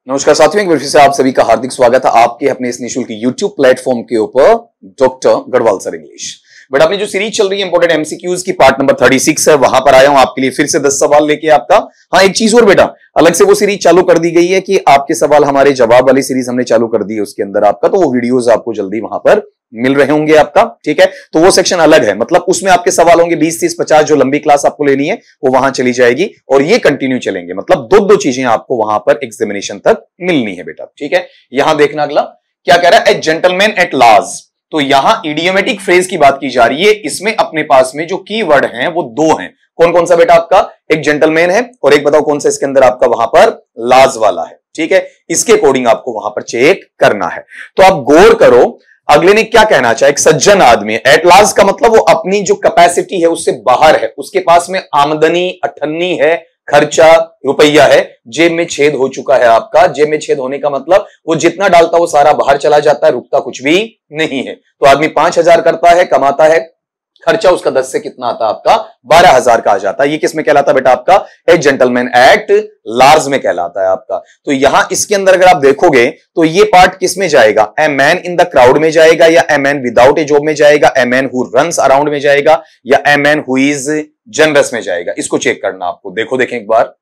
नमस्कार साथियों, एक बार फिर से आप सभी का हार्दिक स्वागत है आपके अपने इस निःशुल्क यूट्यूब प्लेटफॉर्म के ऊपर doctor Garhwal sir English. But अपनी जो सीरीज चल रही है इंपोर्टेंट एमसीक्यूज की पार्ट नंबर 36 है, वहां पर आया हूं आपके लिए फिर से 10 सवाल लेके आपका। हाँ, एक चीज और बेटा, अलग से वो सीरीज चालू कर दी गई है कि आपके सवाल हमारे जवाब वाली सीरीज हमने चालू कर दी है उसके अंदर आपका, तो वो वीडियोस आपको जल्दी वहां पर मिल रहे होंगे आपका। ठीक है, तो वो सेक्शन अलग है, मतलब उसमें आपके सवाल होंगे 20, 30, 50। जो लंबी क्लास आपको लेनी है वो वहां चली जाएगी और ये कंटिन्यू चलेंगे, मतलब दो चीजें आपको वहां पर एग्जामिनेशन तक मिलनी है बेटा। ठीक है, यहां देखना अगला क्या कह रहा है, ए जेंटलमैन एट लार्ज। तो यहां इडियोमेटिक फ्रेज की बात की जा रही है। इसमें अपने पास में जो कीवर्ड हैं वो दो हैं। कौन कौन सा बेटा आपका, एक जेंटलमैन है और एक बताओ कौन सा इसके अंदर आपका वहां पर लार्ज वाला है। ठीक है, इसके अकॉर्डिंग आपको वहां पर चेक करना है। तो आप गौर करो, अगले ने क्या कहना चाहा, एक सज्जन आदमी है। एट लार्ज का मतलब वो अपनी जो कैपेसिटी है उससे बाहर है, उसके पास में आमदनी अठन्नी है, खर्चा रुपया है, जेब में छेद हो चुका है आपका। जेब में छेद होने का मतलब वो जितना डालता वो सारा बाहर चला जाता है, रुकता कुछ भी नहीं है। तो आदमी 5,000 करता है, कमाता है, खर्चा उसका 10 से कितना आता है आपका 12,000 का आ जाता है। ये किस में कहलाता है बेटा आपका, ए जेंटलमैन एट लार्ज में कहलाता है आपका। तो यहां इसके अंदर अगर आप देखोगे तो ये पार्ट किस में जाएगा, a man in the crowd में जाएगा, या a man without A job में जाएगा, a man who runs around में जाएगा, या a man who is generous में जाएगा। इसको चेक करना आपको। देखो देखें एक बार,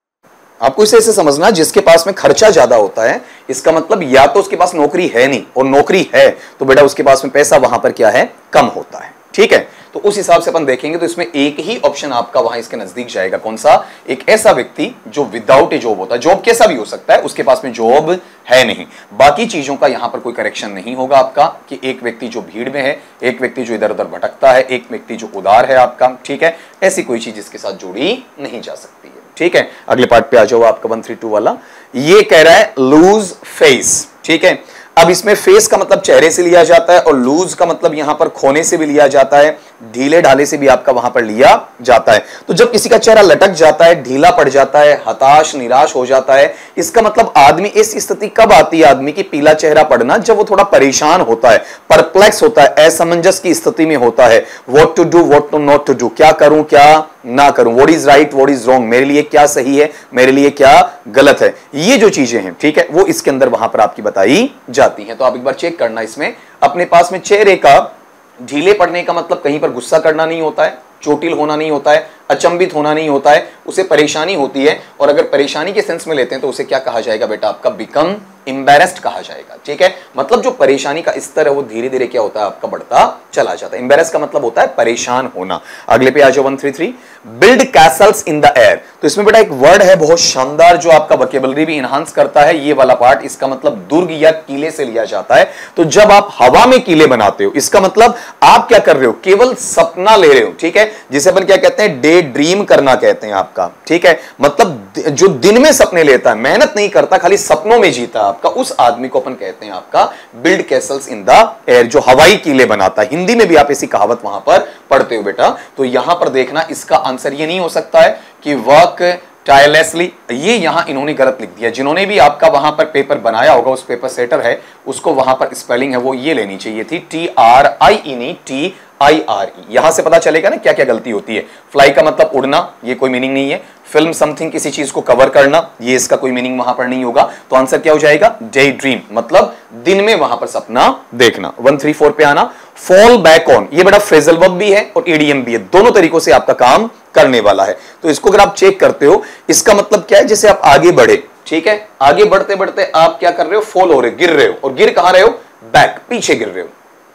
आपको इसे ऐसे समझना, जिसके पास में खर्चा ज्यादा होता है इसका मतलब या तो उसके पास नौकरी है नहीं, और नौकरी है तो बेटा उसके पास में पैसा वहां पर क्या है, कम होता है। ठीक है, तो उस हिसाब से अपन देखेंगे तो इसमें एक ही ऑप्शन आपका वहां इसके नजदीक जाएगा। कौन सा, एक ऐसा व्यक्ति जो विदाउट ए जॉब होता है। जॉब कैसा भी हो सकता है, उसके पास में जॉब है नहीं। बाकी चीजों का यहां पर कोई करेक्शन नहीं होगा आपका कि एक व्यक्ति जो भीड़ में है, एक व्यक्ति जो इधर उधर भटकता है, एक व्यक्ति जो उदार है आपका। ठीक है, ऐसी कोई चीज इसके साथ जोड़ी नहीं जा सकती है। ठीक है, अगले पार्ट पे आ जाओ आपका 132 वाला। ये कह रहा है लूज फेस। ठीक है, अब इसमें फेस का मतलब चेहरे से लिया जाता है और लूज का मतलब यहां पर खोने से भी लिया जाता है, ढीले ढाले से भी आपका वहां पर लिया जाता है। तो जब किसी का चेहरा लटक जाता है, ढीला पड़ जाता है, हताश निराश हो जाता है, इसका मतलब आदमी, इस स्थिति कब आती है आदमी की पीला चेहरा पड़ना, जब वो थोड़ा परेशान होता है, परप्लेक्स होता है, असमंजस की स्थिति में होता है। What to do, what to not to do, क्या करूं क्या ना करूं, what is right, what is wrong, मेरे लिए क्या सही है, मेरे लिए क्या गलत है, ये जो चीजें हैं, ठीक है, वो इसके अंदर वहां पर आपकी बताई जाती हैं। तो आप एक बार चेक करना इसमें अपने पास में। चेहरे का ढीले पड़ने का मतलब कहीं पर गुस्सा करना नहीं होता है, चोटिल होना नहीं होता है, अचंभित होना नहीं होता है, उसे परेशानी होती है। और अगर परेशानी के सेंस में लेते हैं तो उसे क्या कहा जाएगा बेटा आपका, बिकम एम्बैरेस्ड कहा जाएगा। ठीक है, मतलब जो परेशानी का स्तर है वो धीरे धीरे क्या होता है आपका, बढ़ता चला जाता है। एम्बैरेस का मतलब होता है परेशान होना। अगले पे आ जाओ 133, build Castle's in the air. तो इसमें बेटा एक वर्ड है बहुत शानदार जो आपका वोकैबुलरी भी इनहांस करता है, ये वाला पार्ट। इसका मतलब दुर्ग या किले से लिया जाता है। तो जब आप हवा में किले बनाते हो, इसका मतलब आप क्या कर रहे हो, केवल सपना ले रहे हो। ठीक है, जिसे अपन क्या कहते हैं, डे ड्रीम करना कहते हैं आपका। ठीक है, मतलब जो दिन में सपने लेता है, मेहनत नहीं करता, खाली सपनों में जीता आपका, उस आदमी को अपन कहते हैं आपका build Castle's in the air, जो हवाई किले बनाता है। हिंदी में भी आप ऐसी कहावत वहां पर पढ़ते हो बेटा। तो यहां पर देखना, इसका आंसर ये नहीं हो सकता है कि वर्क टायरलेसली, ये यहां इन्होंने गलत लिख दिया। जिन्होंने भी आपका वहां पर पेपर बनाया होगा, उस पेपर सेटर है, उसको वहां पर स्पेलिंग है वो ये लेनी चाहिए थी, TRIE TIRE। यहां से पता चलेगा ना क्या क्या गलती होती है। फ्लाई का मतलब उड़ना, ये कोई मीनिंग नहीं है। फिल्म समथिंग, किसी चीज को कवर करना, ये इसका कोई मीनिंग वहां पर नहीं होगा। तो आंसर क्या हो जाएगा, डे ड्रीम, मतलब दिन में वहां पर सपना देखना। 134 पे आना, फॉल बैक ऑन। ये बड़ा फ्रेजल वर्ब भी है और ईडीएम भी है, दोनों तरीकों से आपका काम करने वाला है। तो इसको अगर आप चेक करते हो, इसका मतलब क्या है, जैसे आप आगे बढ़े, ठीक है, आगे बढ़ते बढ़ते आप क्या कर रहे हो, फॉल हो रहे, गिर रहे हो। और गिर कहां रहे हो, बैक, पीछे गिर रहे हो।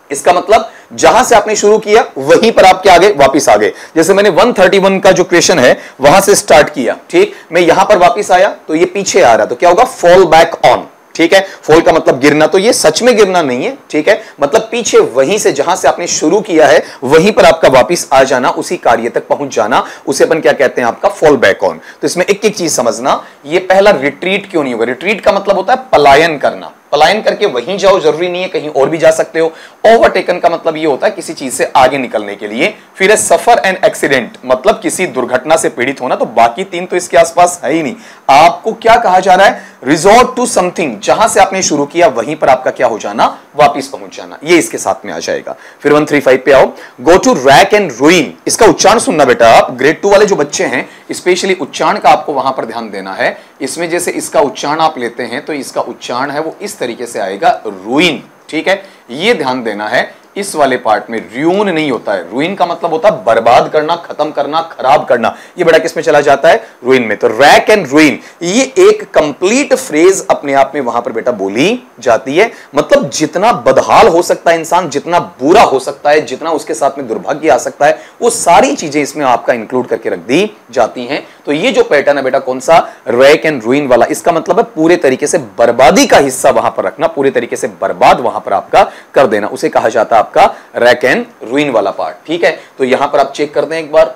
इसका मतलब जहां से आपने शुरू किया वहीं पर आप क्या आ गए, वापिस आ गए। जैसे मैंने 131 का जो क्वेश्चन है वहां से स्टार्ट किया, ठीक, मैं यहां पर वापिस आया तो ये पीछे आ रहा, तो क्या होगा, फॉल बैक ऑन। ठीक है, फॉल का मतलब गिरना, तो ये सच में गिरना नहीं है। ठीक है, मतलब पीछे वहीं से जहां से आपने शुरू किया है वहीं पर आपका वापिस आ जाना, उसी कार्य तक पहुंच जाना, उसे अपन क्या कहते हैं आपका, फॉल बैक ऑन। तो इसमें एक एक चीज समझना, ये पहला रिट्रीट क्यों नहीं होगा। रिट्रीट का मतलब होता है पलायन करना, पलायन करके वहीं जाओ, जरूरी नहीं है कहीं और भी जा सकते हो। ओवरटेकन का मतलब ये होता है किसी चीज से आगे निकलने के लिए। फिर है सफर एंड एक्सीडेंट, मतलब किसी दुर्घटना से पीड़ित होना। तो बाकी तीन तो इसके आसपास है ही नहीं। आपको क्या कहा जा रहा है, रिजॉर्ट टू समथिंग, जहां से आपने शुरू किया वहीं पर आपका क्या हो जाना, वापिस पहुंच जाना, ये इसके साथ में आ जाएगा। फिर 135 पे आओ, go to rack and ruin. इसका उच्चारण सुनना बेटा, आप ग्रेड 2 वाले जो बच्चे हैं स्पेशली उच्चारण का आपको वहां पर ध्यान देना है। इसमें जैसे इसका उच्चारण आप लेते हैं तो इसका उच्चारण है वो इस तरीके से आएगा, रूइन, ठीक है, ये ध्यान देना है। इस वाले पार्ट में रूइन नहीं होता है, रूइन का मतलब होता है बर्बाद करना, खत्म करना, खराब करना, ये बड़ा किस में चला जाता है, रूइन में। तो रैक एंड रूइन ये एक कंप्लीट फ्रेज अपने आप में वहां पर बेटा बोली जाती है। मतलब जितना बदहाल हो सकता है इंसान, जितना बुरा हो सकता है, जितना उसके साथ में दुर्भाग्य आ सकता है, वो सारी चीजें इसमें आपका इंक्लूड करके रख दी जाती हैं। तो ये जो पैटर्न है बेटा कौन सा, रैक एंड रूइन वाला, इसका मतलब है पूरे तरीके से बर्बादी का हिस्सा वहां पर रखना, पूरे तरीके से बर्बाद वहां पर आपका कर देना, उसे कहा जाता है आपका रैक एंड रूइन वाला पार्ट, ठीक है। तो यहां पर आप चेक करते हैं एक बार,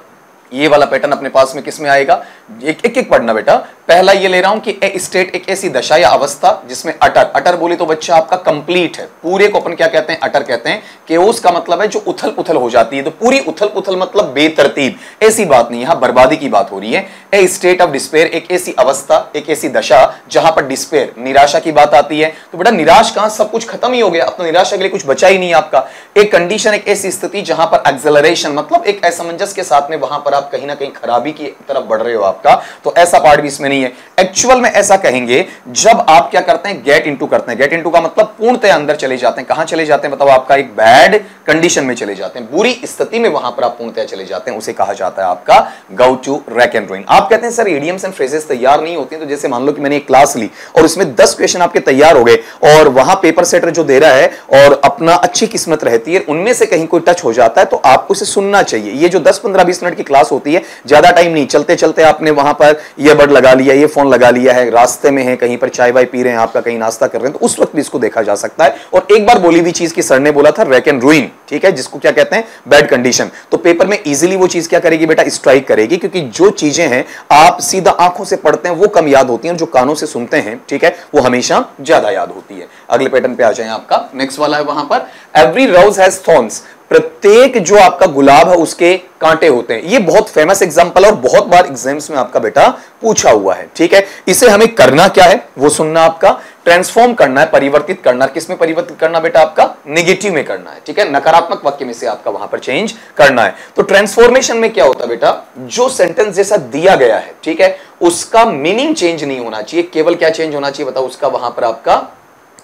ये वाला पैटर्न अपने पास में किस में आएगा, एक पढ़ना बेटा। पहला ये ले रहा हूं कि ए स्टेट, एक ऐसी दशा या अवस्था जिसमें अटर, अटर बोले तो बच्चा आपका कंप्लीट है, पूरे को अपन क्या कहते हैं, अटर कहते हैं। केओस का मतलब है जो उथल पुथल हो जाती है, तो पूरी उथल पुथल मतलब बेतरतीब, ऐसी बात नहीं, यहां बर्बादी की बात हो रही है। ए स्टेट ऑफ डिस्पेयर, एक ऐसी अवस्था, एक ऐसी दशा जहां पर डिस्पेयर, निराशा की बात आती है। तो बेटा निराश कहां, सब कुछ खत्म ही हो गया, अब तो निराशा के लिए कुछ बचा ही नहीं आपका। एक कंडीशन, एक ऐसी स्थिति जहां पर एक्सेलरेशन, मतलब एक असमंजस के साथ में वहां पर आप कहीं ना कहीं खराबी की तरफ बढ़ रहे हो आपका, तो ऐसा पार्ट भी इसमें नहीं है। एक्चुअल में ऐसा कहेंगे जब आप क्या करते हैं, गेट इनटू करते हैं। गेट इनटू का मतलब पूर्णतः अंदर चले जाते हैं। कहां चले जाते हैं बताओ, आपका एक बैड कंडीशन में चले जाते हैं, बुरी स्थिति में वहां पर आप पूर्णतः चले जाते हैं, उसे कहा जाता है आपका go to rack and ruin. आप कहते हैं सर इडियम्स एंड फ्रेजेस तैयार नहीं होती, तो जैसे मान लो कि मैंने एक क्लास ली और उसमें 10 क्वेश्चन आपके तैयार हो गए और वहां पेपर सेटर जो दे रहा है और अपना अच्छी किस्मत रहती है, उनमें से कहीं कोई टच हो जाता है तो आपको इसे सुनना चाहिए। ये जो 10 15 20 मिनट की क्लास होती है, ज्यादा टाइम नहीं, चलते चलते आपने वहां पर ईयरबड लगा लिया, ये फोन लगा लिया है, रास्ते में है, कहीं पर चाय वाय पी रहे हैं, आपका कहीं नाश्ता कर रहे हैं, तो उस वक्त भी इसको देखा जा सकता है। और एक बार बोली हुई चीज की सर ने बोला था रैक एंड रूइन, ठीक है, जिसको क्या कहते हैं, बैड कंडीशन। तो पेपर में इजीली वो चीज क्या करेगी बेटा, स्ट्राइक करेगी, क्योंकि जो चीजें हैं आप सीधा आंखों से पढ़ते हैं वो कम याद होती हैं, जो कानों से सुनते हैं, ठीक है, वो हमेशा ज्यादा याद होती है। अगले पैटर्न पे आ जाए, आपका नेक्स्ट वाला है वहां पर, एवरी रोज हैज थॉर्न्स, प्रत्येक जो आपका गुलाब है उसके कांटे होते हैं। ये बहुत फेमस एग्जांपल है और बहुत बार एग्जाम्स में आपका बेटा पूछा हुआ है, ठीक है। इसे हमें करना क्या है वो सुनना, आपका ट्रांसफॉर्म करना है, परिवर्तित करना है। किस में परिवर्तित करना बेटा, आपका नेगेटिव में करना है, ठीक है, नकारात्मक वाक्य में से आपका वहां पर चेंज करना है। तो ट्रांसफॉर्मेशन में क्या होता है बेटा, जो सेंटेंस जैसा दिया गया है, ठीक है, उसका मीनिंग चेंज नहीं होना चाहिए, केवल क्या चेंज होना चाहिए बताओ, उसका वहां पर आपका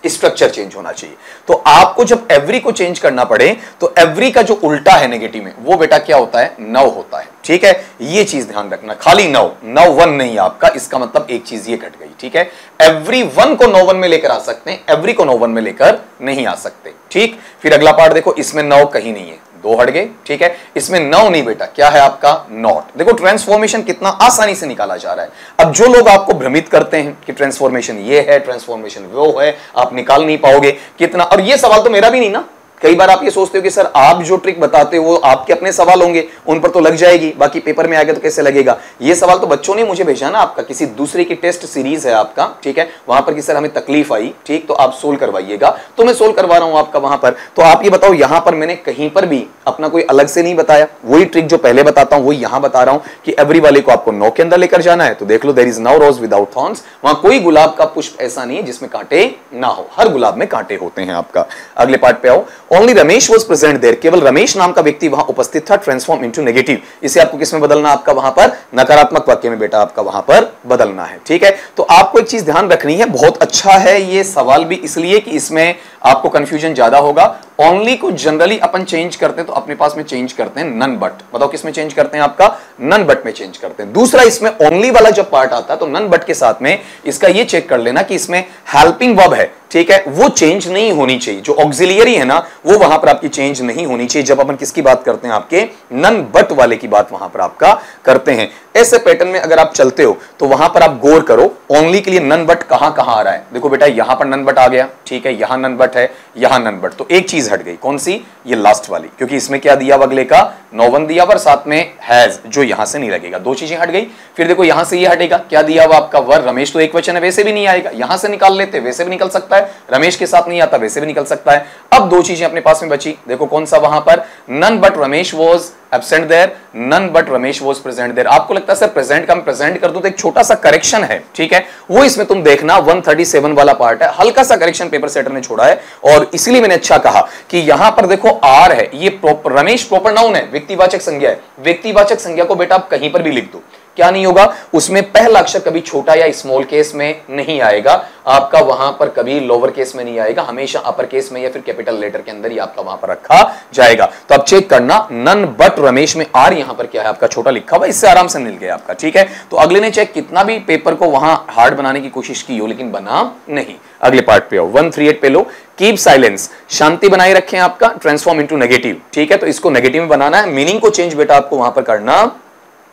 स्ट्रक्चर चेंज होना चाहिए। तो आपको जब एवरी को चेंज करना पड़े तो एवरी का जो उल्टा है नेगेटिव में, वो बेटा क्या होता है, नव होता है, ठीक है। ये चीज ध्यान रखना, खाली नव, नव वन नहीं आपका, इसका मतलब एक चीज ये कट गई, ठीक है। एवरी वन को नो वन में लेकर आ सकते हैं, एवरी को नो वन में लेकर नहीं आ सकते, ठीक। फिर अगला पार्ट देखो, इसमें नव कहीं नहीं है, दो हट गए, ठीक है। इसमें नव नहीं बेटा, क्या है आपका, नॉट। देखो ट्रांसफॉर्मेशन कितना आसानी से निकाला जा रहा है। अब जो लोग आपको भ्रमित करते हैं कि ट्रांसफॉर्मेशन ये है, ट्रांसफॉर्मेशन वो है, आप निकाल नहीं पाओगे कितना, और ये सवाल तो मेरा भी नहीं ना, कई बार आप ये सोचते हो कि सर आप जो ट्रिक बताते हो वो आपके अपने सवाल होंगे, उन पर तो लग जाएगी, बाकी पेपर में आएगा तो कैसे लगेगा। ये सवाल तो बच्चों ने मुझे भेजा ना, आपका किसी दूसरे की टेस्ट सीरीज है आपका, ठीक है, वहां पर कि सर हमें तकलीफ आई, ठीक, तो आप सोल्व करवाइएगा, तो मैं सोल्व करवा रहा हूं आपका वहां पर। तो आप ये बताओ, यहां पर मैंने कहीं पर भी अपना कोई अलग से नहीं बताया, वही ट्रिक जो पहले बताता हूं वही यहां बता रहा हूं कि एवरी वाले को आपको नो के अंदर लेकर जाना है। तो देख लो, there is no rose without thorns, वहां कोई गुलाब का पुष्प ऐसा नहीं है जिसमें कांटे ना हो, हर गुलाब में कांटे होते हैं आपका। अगले पार्ट पे आओ, only Ramesh was present there, केवल रमेश नाम का व्यक्ति वहां उपस्थित था, ट्रांसफॉर्म इनटू नेगेटिव, इसे आपको किसमें बदलना, आपका वहां पर नकारात्मक वाक्य में बेटा आपका वहां पर बदलना है, ठीक है। तो आपको एक चीज ध्यान रखनी है, बहुत अच्छा है ये सवाल भी इसलिए कि इसमें आपको कंफ्यूजन ज्यादा होगा। ओनली को जनरली अपन चेंज करते हैं तो अपने पास में चेंज करते हैं नन बट, बताओ किस में चेंज करते हैं, आपका नन बट में चेंज करते हैं। दूसरा, इसमें ओनली वाला जब पार्ट आता है तो नन बट के साथ में इसका ये चेक कर लेना कि इसमें हेल्पिंग वर्ब है, ठीक है, वो चेंज नहीं होनी चाहिए, जो ऑक्सिलियरी है ना वो वहां पर आपकी चेंज नहीं होनी चाहिए। जब अपन किसकी बात करते हैं, आपके नन बट वाले की बात वहां पर आपका करते हैं। ऐसे पैटर्न में अगर आप चलते हो तो वहां पर आप गौर करो, ओनली के लिए नन बट कहां कहां आ रहा है। देखो बेटा यहां पर नन बट आ गया, ठीक है, यहां नन बट है, यहां नन बट, तो एक चीज हट गई, कौन सी, ये लास्ट वाली, क्योंकि इसमें क्या दिया हुआ अगले का, नो वन दिया हुआ, साथ में हैज, जो यहां से नहीं लगेगा, दो चीजें हट गई। फिर देखो यहां से ये हटेगा, क्या दिया हुआ आपका, वर, रमेश तो एक वचन है वैसे भी नहीं आएगा, यहां से निकाल लेते वैसे भी निकल सकता है, रमेश के साथ नहीं आता वैसे भी निकल सकता है। अब दो चीजें अपने पास में बची, देखो कौन सा वहां पर, none but Ramesh was absent there, none but Ramesh was present there. आपको लगता है सर प्रेजेंट का मैं प्रेजेंट कर दूं तो एक छोटा सा करेक्शन है, ठीक है, वो इसमें तुम देखना 137 वाला पार्ट है, हल्का सा करेक्शन पेपर सेटर ने छोड़ा है और इसीलिए मैंने अच्छा कहा कि यहां पर देखो आर है, ये रमेश प्रॉपर नाउन है, व्यक्तिवाचक संज्ञा है। व्यक्तिवाचक संज्ञा को बेटा आप कहीं पर भी लिख दो, क्या नहीं होगा, उसमें पहला अक्षर कभी छोटा या स्मॉल केस में नहीं आएगा आपका, वहां पर कभी लोअर केस में नहीं आएगा, हमेशा अपर केस में या फिर कैपिटल लेटर के अंदर ही आपका वहां पर रखा जाएगा। तो अब चेक करना, नन बट रमेश में आर यहां पर क्या है आपका छोटा लिखा हुआ, इससे आराम से मिल गया आपका, ठीक है। तो अगले ने चाहे कितना भी पेपर को वहां हार्ड बनाने की कोशिश की हो लेकिन बना नहीं। अगले पार्ट पे आओ, 138 पे लो, कीप साइलेंस, शांति बनाए रखें आपका, ट्रांसफॉर्म इनटू नेगेटिव, ठीक है। तो इसको नेगेटिव में बनाना है, मीनिंग को चेंज बेटा आपको वहां पर करना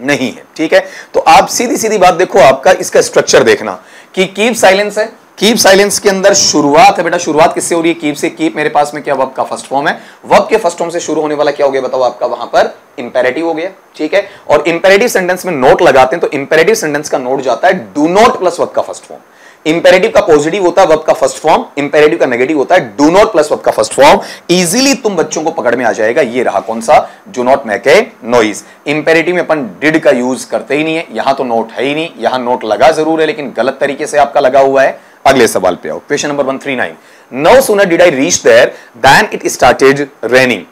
नहीं है, ठीक है। तो आप सीधी सीधी बात देखो, आपका इसका स्ट्रक्चर देखना कि कीप साइलेंस है, कीप साइलेंस के अंदर शुरुआत है बेटा, शुरुआत किससे हो रही है, कीप से। कीप मेरे पास में क्या वर्ब का फर्स्ट फॉर्म है, वर्ब के फर्स्ट फॉर्म से शुरू होने वाला क्या हो गया बताओ आपका वहां पर इंपेरेटिव हो गया, ठीक है। और इंपेरेटिव सेंटेंस में नोट लगाते हैं तो इंपेरेटिव सेंटेंस का नोट जाता है डू नॉट प्लस वर्ब का फर्स्ट फॉर्म। इंपेरेटिव का पॉजिटिव होता है वर्ब का फर्स्ट फॉर्म, इंपेरेटिव का नेगेटिव होता है डू नॉट प्लस वर्ब का फर्स्ट फॉर्म। इजीली तुम बच्चों को पकड़ में आ जाएगा, ये रहा कौन सा, do not make a noise. Imperative में अपन डिड का यूज करते ही नहीं है, यहां तो नोट है ही नहीं, यहां नोट लगा जरूर है लेकिन गलत तरीके से आपका लगा हुआ है। अगले सवाल पे आओ, question number 139, no sooner did I reach there than it started raining.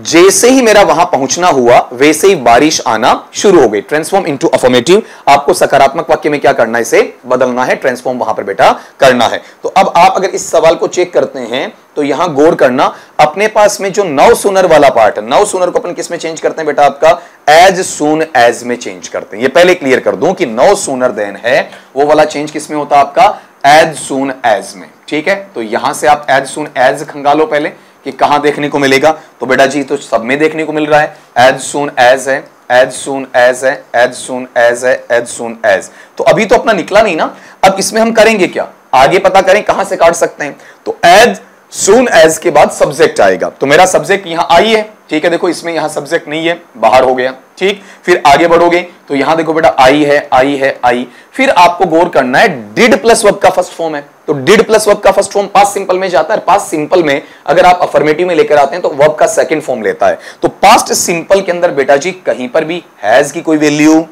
जैसे ही मेरा वहां पहुंचना हुआ वैसे ही बारिश आना शुरू हो गई। ट्रांसफॉर्म इनटू अफर्मेटिव, आपको सकारात्मक वाक्य में क्या करना है, इसे बदलना है, ट्रांसफॉर्म वहां पर बेटा करना है। तो अब आप अगर इस सवाल को चेक करते हैं तो यहां गौर करना, अपने पास में जो नाउ सूनर वाला पार्ट है, नाउ सूनर को अपन किस में चेंज करते हैं बेटा आपका एज सून एज में चेंज करते हैं। ये पहले क्लियर कर दूं कि नाउ सूनर देन है वो वाला चेंज किस में होता है आपका एज सून एज में, ठीक है। तो यहां से आप एज सून एज खंगालो पहले कि कहां देखने को मिलेगा, तो बेटा जी तो सब में देखने को मिल रहा है, एज सून एज है, एज सून एज है, एज सून एज है, एज सून एज। तो अभी तो अपना निकला नहीं ना, अब इसमें हम करेंगे क्या, आगे पता करें कहां से काट सकते हैं। तो एज सून एज के बाद सब्जेक्ट आएगा, तो मेरा सब्जेक्ट यहां आई है, ठीक है। देखो इसमें यहां सब्जेक्ट नहीं है, बाहर हो गया, ठीक। फिर आगे बढ़ोगे तो यहां देखो बेटा आई है, आई है, आई। फिर आपको गौर करना है डिड प्लस वर्ब का फर्स्ट फॉर्म है, तो डिड प्लस वर्ब का फर्स्ट फॉर्म पास्ट सिंपल में जाता है। पास्ट सिंपल में अगर आप अफर्मेटिव में लेकर आते हैं तो वर्ब का सेकंड फॉर्म लेता है। तो पास्ट सिंपल के अंदर बेटा जी कहीं पर भी हैज की कोई वैल्यू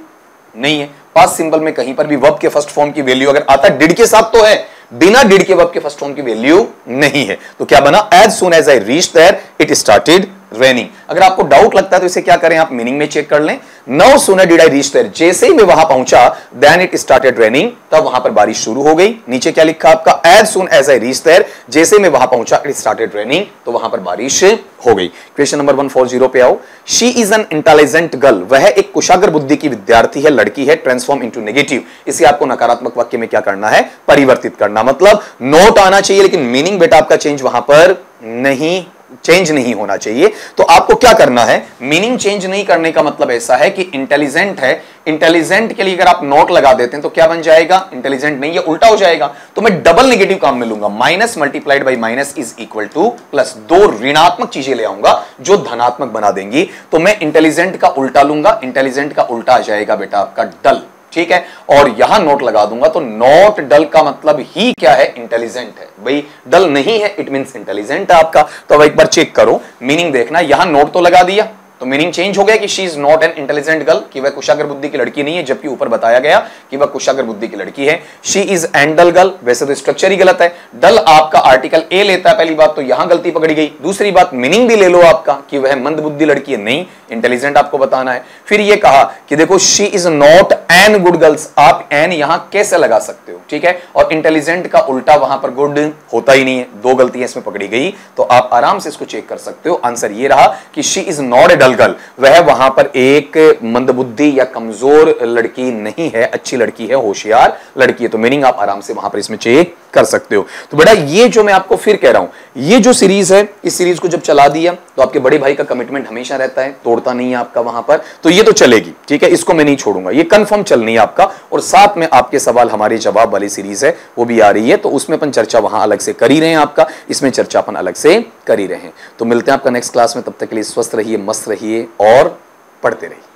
नहीं है। पास्ट सिंपल में कहीं पर भी वर्ब के फर्स्ट फॉर्म की वैल्यू अगर आता है डिड के साथ तो है, बिना डिड के वर्ब के फर्स्ट फॉर्म की वैल्यू नहीं है। तो क्या बना, as soon as I reach there it started raining. अगर आपको डाउट लगता है तो इसे क्या करें, आप मीनिंग में चेक कर लें। No sooner did I reach there, जैसे ही मैं वहां पहुंचा देन इट स्टार्टेड रेनिंग, तब वहां पर बारिश शुरू हो गई। नीचे क्या लिखा आपका, as soon as I reach there, जैसे मैं वहां पहुंचा इट स्टार्टेड रेनिंग, तो वहां पर बारिश हो गई। क्वेश्चन नंबर 140 पे आओ, she is an intelligent girl, वह एक कुशाग्र बुद्धि की विद्यार्थी है, लड़की है। ट्रांसफॉर्म इनटू नेगेटिव, इसे आपको नकारात्मक वाक्य में क्या करना है, परिवर्तित करना। मतलब नोट आना चाहिए लेकिन मीनिंग बेटा आपका चेंज वहां पर नहीं, चेंज नहीं होना चाहिए। तो आपको क्या करना है, मीनिंग चेंज नहीं करने का मतलब ऐसा है कि इंटेलिजेंट है, इंटेलिजेंट के लिए अगर आप नोट लगा देते हैं तो क्या बन जाएगा, इंटेलिजेंट नहीं, ये उल्टा हो जाएगा। तो मैं डबल नेगेटिव काम में लूंगा, minus multiplied by minus is equal two plus, दो ऋणात्मक चीजें ले आऊंगा जो धनात्मक बना देंगी। तो मैं इंटेलिजेंट का उल्टा लूंगा, इंटेलिजेंट का उल्टा आ जाएगा बेटा आपका डल, ठीक है। और यहां नोट लगा दूंगा तो नॉट डल का मतलब ही क्या है, इंटेलिजेंट है। भाई डल नहीं है इट मींस इंटेलिजेंट है आपका। तो अब एक बार चेक करो, मीनिंग देखना, यहां नोट तो लगा दिया तो मीनिंग चेंज हो गया कि she is not an intelligent girl, कि वह कुशाग्र बुद्धि की लड़की नहीं है, जबकि ऊपर बताया गया कि वह कुशाग्र बुद्धि की लड़की है। She is an dull girl, वैसे तो स्ट्रक्चर ही गलत है, डल आपका आर्टिकल ए लेता है, पहली बात तो यहां गलती पकड़ी गई। दूसरी बात मीनिंग भी ले लो आपका कि वह मंद बुद्धि लड़की है, नहीं, इंटेलिजेंट आपको बताना है। फिर यह कहा कि देखो she is not an good girls, आप एन यहां कैसे लगा सकते हो, ठीक है। और इंटेलिजेंट का उल्टा वहां पर गुड होता ही नहीं है, दो गलतियां इसमें पकड़ी गई। तो आप आराम से इसको चेक कर सकते हो। आंसर ये रहा कि she is not a dull girl, वह वहां पर एक मंदबुद्धि या कमजोर लड़की नहीं है, अच्छी लड़की है, होशियार लड़की है। तो मीनिंग आप आराम से वहां पर इसमें चेक कर सकते हो। तो बेटा ये जो मैं आपको फिर कह रहा हूं, ये जो सीरीज है, इस सीरीज को जब चला दिया तो आपके बड़े भाई का कमिटमेंट हमेशा रहता है, तोड़ता नहीं है आपका वहां पर, तो ये तो चलेगी, ठीक है, इसको मैं नहीं छोड़ूंगा, ये कंफर्म चलनी है आपका। और साथ में आपके सवाल हमारे जवाब वाली सीरीज है वो भी आ रही है, तो उसमें अपन चर्चा वहां अलग से कर ही रहे हैं आपका, इसमें चर्चा अपन अलग से कर ही रहे हैं। तो मिलते हैं आपका नेक्स्ट क्लास में, तब तक के लिए स्वस्थ रहिए, मस्त रहिए और पढ़ते रहिए।